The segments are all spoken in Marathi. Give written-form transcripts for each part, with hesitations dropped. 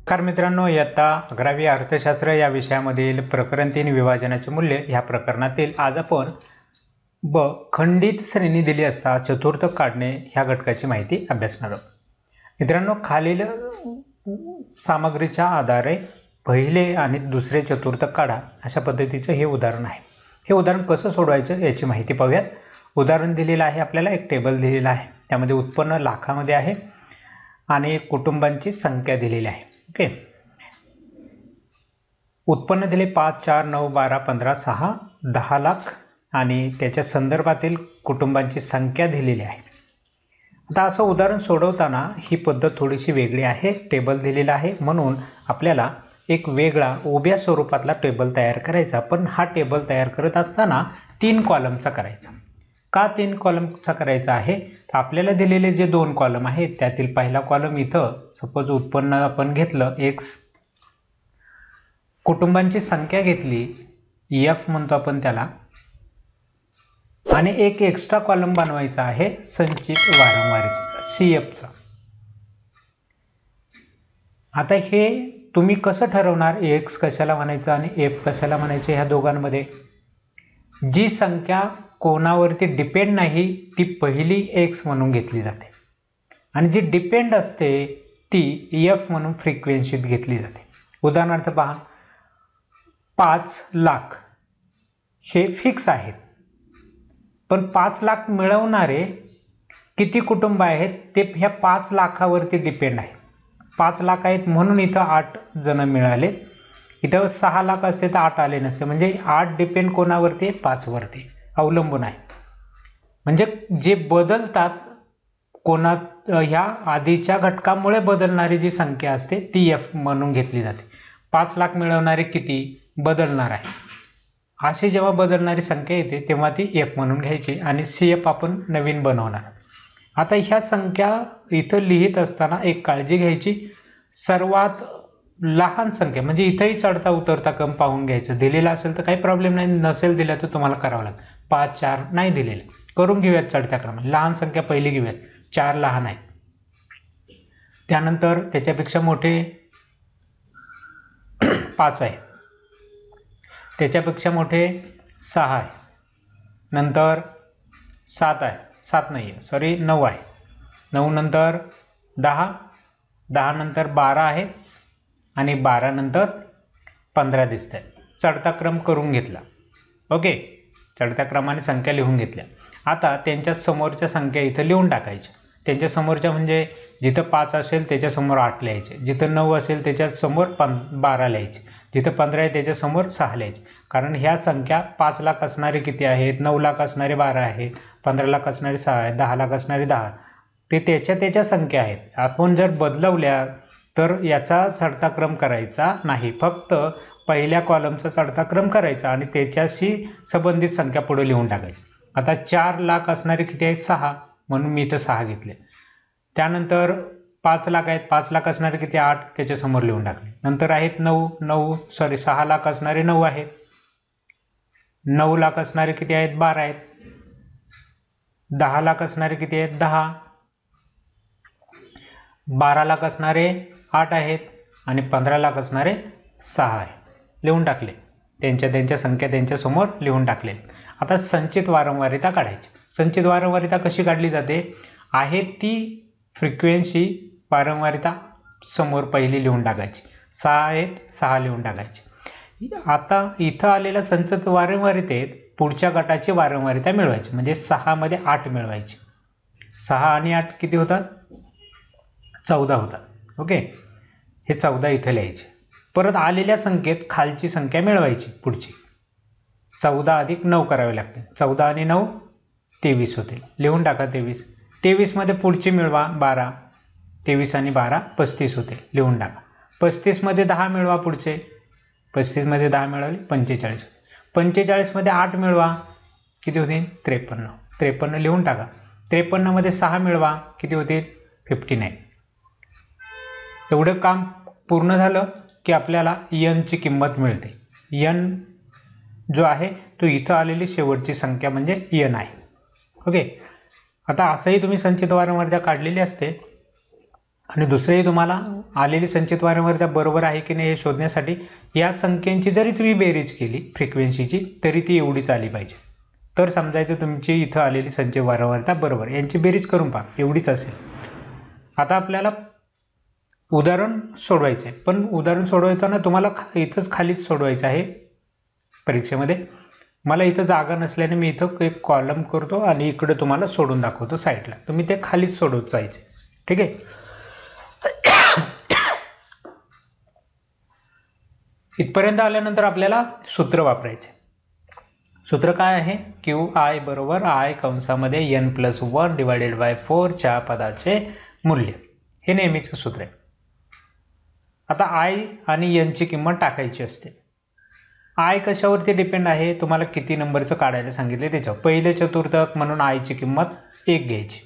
नमस्कार मित्रांनो, इयत्ता 11वी अर्थशास्त्र या विषयामधील प्रकरण 3 विभाजनाचे मूल्य ह्या प्रकरणातील आज आपण खंडित श्रेणी दिली असता चतुर्थक काढणे ह्या घटकाची माहिती अभ्यासणार आहोत. मित्रांनो, खालील सामग्रीच्या आधारे पहिले आणि दुसरे चतुर्थक काढा अशा पद्धतीचं हे उदाहरण आहे. हे उदाहरण कसं सोडवायचं याची माहिती पाहूयात. उदाहरण दिलेलं आहे, आपल्याला एक टेबल दिलेला आहे, त्यामध्ये उत्पन्न लाखामध्ये आहे आणि कुटुंबांची संख्या दिलेली आहे. ओके, उत्पन्न दिले 5, 4, 9, 12, 15, 6, 10 लाख आणि त्याच्या संदर्भातील कुटुंबांची संख्या दिलेली आहे. आता असं उदाहरण सोडवताना ही पद्धत थोडीशी वेगळी आहे. टेबल दिलेला आहे म्हणून आपल्याला एक वेगळा उभ्या स्वरूपातला टेबल तयार करायचा, पण हा टेबल तयार करत असताना 3 कॉलमचा करायचा. का 3 कॉलमचा करायचा आहे? तर आपल्याला दिलेले जे 2 कॉलम आहेत त्यातील पहिला कॉलम इथं सपोज उत्पन्न आपण घेतलं x, कुटुंबांची संख्या घेतली f म्हणतो आपण त्याला, आणि एक एक्स्ट्रा कॉलम बनवायचा आहे संचित वारंवारतेचा CF चा. आता हे तुम्ही कसं ठरवणार x कशाला म्हणायचं आणि f कशाला म्हणायचं? ह्या दोघांमध्ये जी संख्या कोणावरती डिपेंड नाही ती पहिली x म्हणून घेतली जाते आणि जी डिपेंड असते ती f म्हणून फ्रिक्वेन्सीत घेतली जाते. उदाहरणार्थ पहा, 5 लाख हे फिक्स आहेत, पण 5 लाख मिळवणारे किती कुटुंब आहेत ते ह्या 5 लाखावरती डिपेंड आहे. 5 लाख आहेत म्हणून इथं 8 जण मिळाले. इथं 6 लाख असते तर 8 आले नसते. म्हणजे 8 डिपेंड कोणावरती? 5 वरती अवलंबून आहे. म्हणजे जे बदलतात कोणा ह्या आधीच्या घटकामुळे बदलणारी जी संख्या असते ती f म्हणून घेतली जाते. 5 लाख मिळवणारे किती बदलणार आहे, अशी जेव्हा बदलणारी संख्या येते तेव्हा ती f म्हणून घ्यायची आणि CF आपण नवीन बनवणार. आता ह्या संख्या इथं लिहित असताना एक काळजी घ्यायची, सर्वात लहान संख्या म्हणजे इथंही चढता उतरता क्रम पाहून घ्यायचं. दिलेला असेल तर काही प्रॉब्लेम नाही, नसेल दिला तर तुम्हाला करावं लागेल. 5, 4 नाही दिलेलं, करून घेऊयात चढत्या क्रमाने. लहान संख्या पहिली घेऊयात, 4 लहान आहे, त्यानंतर त्याच्यापेक्षा मोठे 5 आहे, त्याच्यापेक्षा मोठे 6 आहे, नंतर 7 आहे, 7 नाही आहे सॉरी 9 आहे, 9 नंतर 10, 10 नंतर 12 आहे आणि 12 नंतर 15 दिसत आहे. चढता क्रम करून घेतला. ओके, चढत्या क्रमाने संख्या लिहून घेतल्या. आता त्यांच्या समोरच्या संख्या इथं लिहून टाकायच्या. त्यांच्या समोरच्या म्हणजे जिथं 5 असेल त्याच्यासमोर 8 लिहायचे, जिथं 9 असेल त्याच्यासमोर 12 लिहायचे, जिथं 15 आहे त्याच्यासमोर 6 लिहायचे. कारण ह्या संख्या 5 लाख असणारे किती आहेत? 9 लाख असणारे 12 आहेत, 15 लाख असणारे 6 आहेत, 10 लाख असणारे 10. ते त्याच्या संख्या आहेत. आपण जर बदलवल्या तर याचा चढता क्रम करायचा नाही, फक्त पहिल्या कॉलमचा चढता क्रम करायचा आणि त्याच्याशी संबंधित संख्या पुढे लिहून टाकायची. आता 4 लाख असणारे किती आहेत? 6, म्हणून मी इथं 6 घेतले. त्यानंतर 5 लाख आहेत, 5 लाख असणारे किती? 8, त्याच्यासमोर लिहून टाकले. नंतर आहेत 6 लाख असणारे 9 आहेत, 9 लाख असणारे किती आहेत? 12 आहेत, 10 लाख असणारे किती आहेत? 10, 12 लाख असणारे 8 आहेत आणि 15 लाख असणारे 6 आहे. लिहून टाकले, त्यांच्या संख्या त्यांच्यासमोर लिहून टाकले. आता संचित वारंवारिता काढायची. संचित वारंवारिता कशी काढली जाते? आहे ती फ्रिक्वेन्सी वारंवारिता समोर पहिली लिहून टाकायची. 6 आहेत, 6 लिहून टाकायची. आता इथं आलेल्या संचित वारंवारितेत पुढच्या गटाची वारंवारिता मिळवायची, म्हणजे 6 मध्ये 8 मिळवायची. 6 आणि 8 किती होतात? 14 होतात. ओके, हे 14 इथं लिहायचे. परत आलेल्या संख्येत खालची संख्या मिळवायची, पुढची 14 अधिक 9 करावे लागते. 14 आणि 9 23 होते. लिहून टाका 23. 23 मध्ये पुढची मिळवा 12, 23 आणि 12 35 होते. लिहून टाका. 35 मध्ये 10 मिळवा पुढचे, 35 मध्ये 10 मिळवले 45. 45 मध्ये 8 मिळवा किती होते? 53. 53 लिहून टाका. 53 मध्ये 6 मिळवा किती होते? 59. एवढं काम पूर्ण झालं की आपल्याला n ची किंमत मिळते. n जो आहे तो इथं आलेली शेवटची संख्या म्हणजे n आहे. ओके, आता असंही तुम्ही संचित वारंवारिता काढलेली असते. आणि दुसरेही तुम्हाला आलेली संचित वारंवारता बरोबर आहे की नाही हे शोधण्यासाठी या संख्यांची जरी तुम्ही बेरीज केली फ्रिक्वेन्सीची तरी ती एवढीच आली पाहिजे, तर समजायचं तुमची इथं आलेली संचित वारंवारता बरोबर. यांची बेरीज करून पहा, एवढीच असेल. आता आपल्याला उदाहरण सोडवायचं आहे, पण उदाहरण सोडवताना तुम्हाला इथंच खालीच सोडवायचं आहे परीक्षेमध्ये. मला इथं जागा नसल्याने मी इथं एक कॉलम करतो आणि इकडे तुम्हाला सोडून दाखवतो साईडला. तुम्ही ते खालीच सोडवत जायचे. ठीक आहे. इथपर्यंत आल्यानंतर आपल्याला सूत्र वापरायचे. सूत्र काय आहे? क्यू आय बरोबर आय कंसामध्ये n+1 डिवायडेड बाय 4 च्या पदाचे मूल्य. हे नेहमीचं सूत्र आहे. आता आय आणि n ची किंमत टाकायची असते. आय कशावरती डिपेंड आहे? तुम्हाला किती नंबरचं काढायला सांगितले त्याच्यावर. पहिले चतुर्थक म्हणून आय ची किंमत 1 घ्यायची.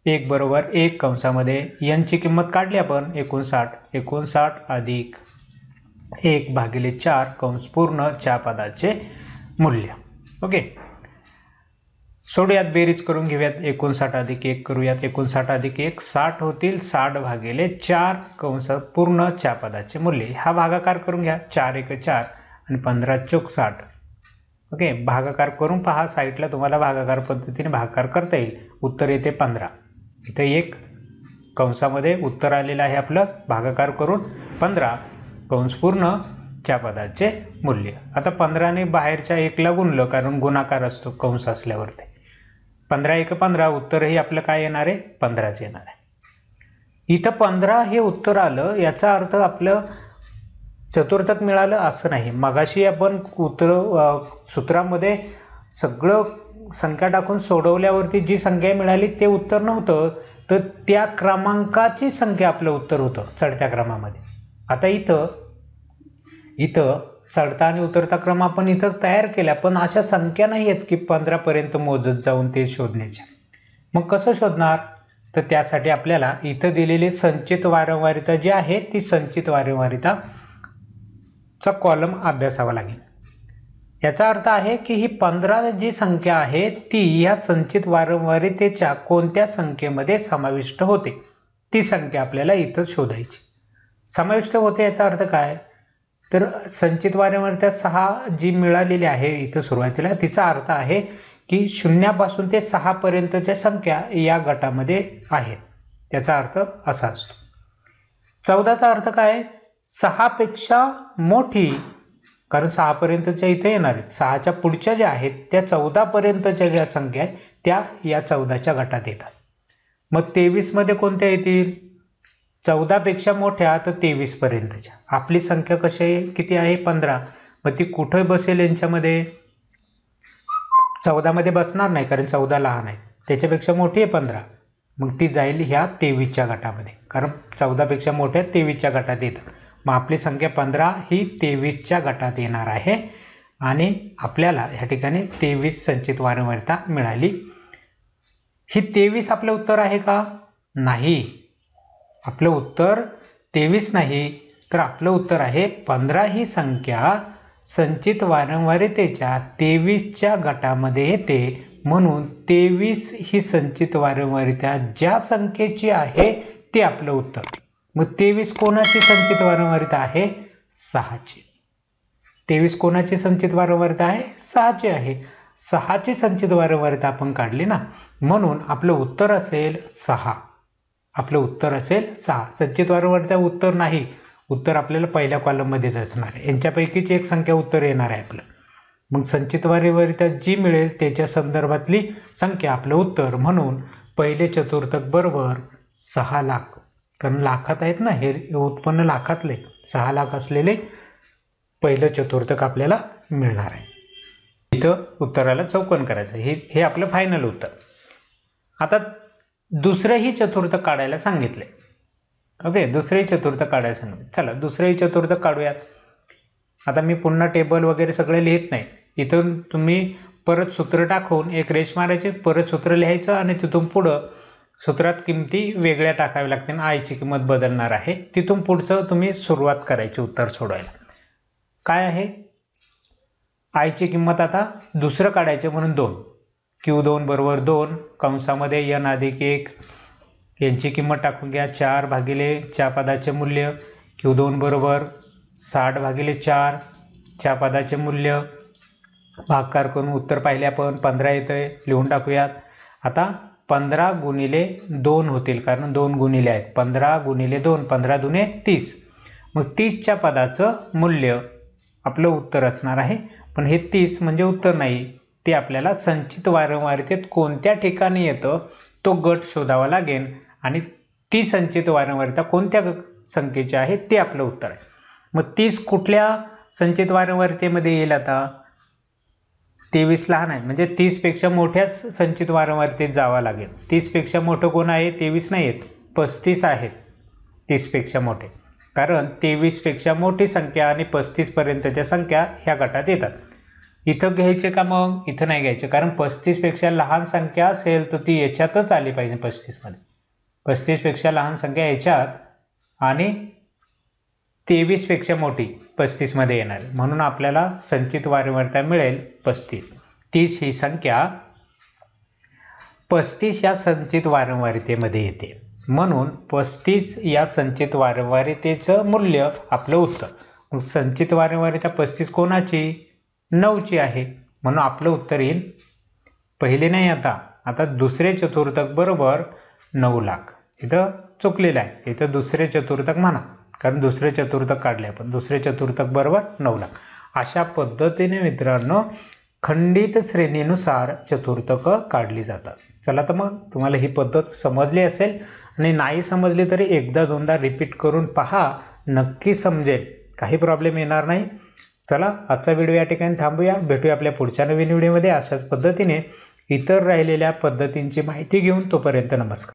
1 बरोबर 1 कंसामध्ये n ची किंमत काढली आपण 59 अधिक 1 भागिले 4 कंस पूर्ण च्या पदाचे मूल्य. ओके, सोडूयात, बेरीज करून घेऊयात. 59 अधिक 1 करूयात. 59 अधिक 1 60 होतील. 60 भागिले 4 कंस पूर्ण च्या पदाचे मूल्य. हा भागाकार करून घ्या. 4 1 4 आणि 15 चौक 60. ओके, भागाकार करून पहा. साईडला तुम्हाला भागाकार पद्धतीने भागाकार करता येईल. उत्तर येते 15. इथं 1 कंसामध्ये उत्तर आलेलं आहे आपलं. भागाकार करून 15 कंस पूर्ण च्या पदाचे मूल्य. आता 15 ने बाहेरच्या 1 ला गुणलं, कारण गुणाकार असतो कंस असल्यावरती. 15 1 15, उत्तरही आपलं काय येणार आहे? 15च येणार आहे. इथं 15 हे उत्तर आलं, याचा अर्थ आपलं चतुर्थक मिळालं असं नाही. मगाशी आपण सूत्रामध्ये सगळं संख्या टाकून सोडवल्यावरती जी संख्या मिळाली ते उत्तर नव्हतं, तर त्या क्रमांकाची संख्या आपलं उत्तर होतं चढत्या क्रमामध्ये. आता इथं चढता आणि उतरता क्रम आपण इथं तयार केल्या, पण अशा संख्या नाही आहेत की 15 पर्यंत मोजत जाऊन ते शोधण्याच्या. मग कसं शोधणार? तर त्यासाठी आपल्याला इथं दिलेली संचित वारंवारता जी आहे ती संचित वारंवारता चा कॉलम अभ्यासावा लागेल. याचा अर्थ आहे की ही 15 जी संख्या आहे ती ह्या संचित वारंवारतेच्या कोणत्या संख्येमध्ये समाविष्ट होते, ती संख्या आपल्याला इथं शोधायची. समाविष्ट होते याचा अर्थ काय? तर संचित वारंवारता 6 जी मिळालेली आहे इथं सुरुवातीला, तिचा अर्थ आहे की 0 पासून ते 6 पर्यंतच्या संख्या या गटामध्ये आहेत. त्याचा अर्थ असा असतो. 14चा अर्थ काय? 6 पेक्षा मोठी, कारण 6 पर्यंतच्या इथे येणार आहेत. 6च्या पुढच्या ज्या आहेत त्या 14 पर्यंतच्या ज्या संख्या आहेत त्या या 14च्या गटात येतात. मग 23 मध्ये कोणत्या येतील? 14 पेक्षा मोठ्या, तर 23 पर्यंतच्या. आपली संख्या कशी आहे? किती आहे? 15. मग ती कुठे बसेल यांच्यामध्ये? 14 मध्ये बसणार नाही, कारण 14 लहान आहे. त्याच्यापेक्षा मोठी आहे 15, मग ती जाईल ह्या 23च्या गटामध्ये, कारण 14 पेक्षा मोठ्या 23च्या गटात येतात. मग आपली संख्या 15 ही 23च्या गटात येणार आहे आणि आपल्याला ह्या ठिकाणी 23 संचित वारंवारता मिळाली. ही 23 आपलं उत्तर आहे का? नाही, आपलं उत्तर 23 नाही, तर आपलं उत्तर आहे 15 ही संख्या संचित वारंवारतेच्या 23च्या गटामध्ये येते. म्हणून 23 ही संचित वारंवारता ज्या संख्येची आहे ते आपलं उत्तर. मग 23 कोणाची संचित वारंवारता आहे? 6ची. 23 कोणाची संचित वारंवारता आहे? 6ची आहे. 6ची संचित वारंवारता आपण काढली ना, म्हणून आपलं उत्तर असेल 6. आपलं उत्तर असेल 6. संचित वारंवारता उत्तर नाही, उत्तर आपल्याला पहिल्या कॉलम मध्येच असणार आहे. यांच्यापैकीच एक संख्या उत्तर येणार आहे आपलं. मग संचित वारंवारता जी मिळेल त्याच्या संदर्भातली संख्या आपलं उत्तर. म्हणून पहिले चतुर्थक बरोबर 6 लाख, कारण लाखात आहेत ना, हे उत्पन्न लाखातले 6 लाख असलेले पहिलं चतुर्थक आपल्याला मिळणार आहे. इथं उत्तराला चौकोन करायचं. हे आपलं फायनल उत्तर. आता दुसरंही चतुर्थक काढायला सांगितले. ओके, दुसरेही चतुर्थक काढायला सांगितले. चला दुसरेही चतुर्थक काढूयात. आता मी पुन्हा टेबल वगैरे सगळे लिहित नाही. इथून तुम्ही परत सूत्र टाकून एक रेष मारायची, परत सूत्र लिहायचं आणि तिथून पुढं सूत्रात किमती वेगळ्या टाकाव्या लागतील. आयची किंमत बदलणार आहे. तिथून पुढचं तुम्ही सुरुवात करायची उत्तर सोडवायला. काय आहे? आयची किंमत आता दुसरं काढायचं म्हणून 2. Q2 बरोबर 2 कंसामध्ये n अधिक 1 यांची किंमत टाकून घ्या. 4 भागिले च्या पदाचे मूल्य Q2 बरोबर 60 भागिले 4 च्या पदाचे मूल्य भागाकार करून उत्तर पाहिले आपण 15 येतंय. लिहून टाकूयात. आता 15 गुणिले 2 होतील कारण 2 गुणिले आहेत. 15 गुणिले 2 15 दुने 30. मग 30च्या पदाचं मूल्य आपलं उत्तर असणार आहे. पण हे 30 म्हणजे उत्तर नाही, ते आपल्याला संचित वारंवारतेत कोणत्या ठिकाणी येतं तो गट शोधावा लागेल आणि ती संचित वारंवारता कोणत्या संख्येची आहे ते आपलं उत्तर आहे. मग 30 कुठल्या संचित वारंवारतेमध्ये येईल? आता 23 लहान आहे म्हणजे 30 पेक्षा मोठ्याच संचित वारंवारतेत जावं लागेल. 30 पेक्षा मोठं कोण आहे? 23 नाही आहेत, 35 आहेत 30 पेक्षा मोठे, कारण 23 पेक्षा मोठी संख्या आणि 35 पर्यंतच्या संख्या ह्या गटात येतात. इथं घ्यायचे का? मग इथं नाही घ्यायचे, कारण 35 पेक्षा लहान संख्या असेल तर ती याच्यातच आली पाहिजे. 35 मध्ये 35 पेक्षा लहान संख्या याच्यात आणि 23 पेक्षा मोठी 35 मध्ये येणार, म्हणून आपल्याला संचित वारंवारता मिळेल 35. 30 ही संख्या 35 या संचित वारंवारतेमध्ये येते, म्हणून 35 या संचित वारंवारतेचं मूल्य आपलं उत्तर. संचित वारंवारता 35 कोणाची? 9ची आहे, म्हणून आपलं उत्तर येईल पहिले नाही आता दुसरे चतुर्थक बरोबर 9 लाख. इथं चुकलेलं आहे, इथं दुसरे चतुर्थक म्हणा, कारण दुसरे चतुर्थक काढले आपण. दुसरे चतुर्थक बरोबर 9 लाख. अशा पद्धतीने मित्रांनो खंडित श्रेणीनुसार चतुर्थक काढली जातात. चला तर मग तुम्हाला ही पद्धत समजली असेल, आणि नाही समजली तरी एकदा दोनदा रिपीट करून पहा, नक्की समजेल, काही प्रॉब्लेम येणार नाही. चला आजचा व्हिडिओ या ठिकाणी थांबूया. भेटूया आपल्या पुढच्या नवीन व्हिडिओमध्ये अशाच पद्धतीने इतर राहिलेल्या पद्धतींची माहिती घेऊन. तोपर्यंत नमस्कार.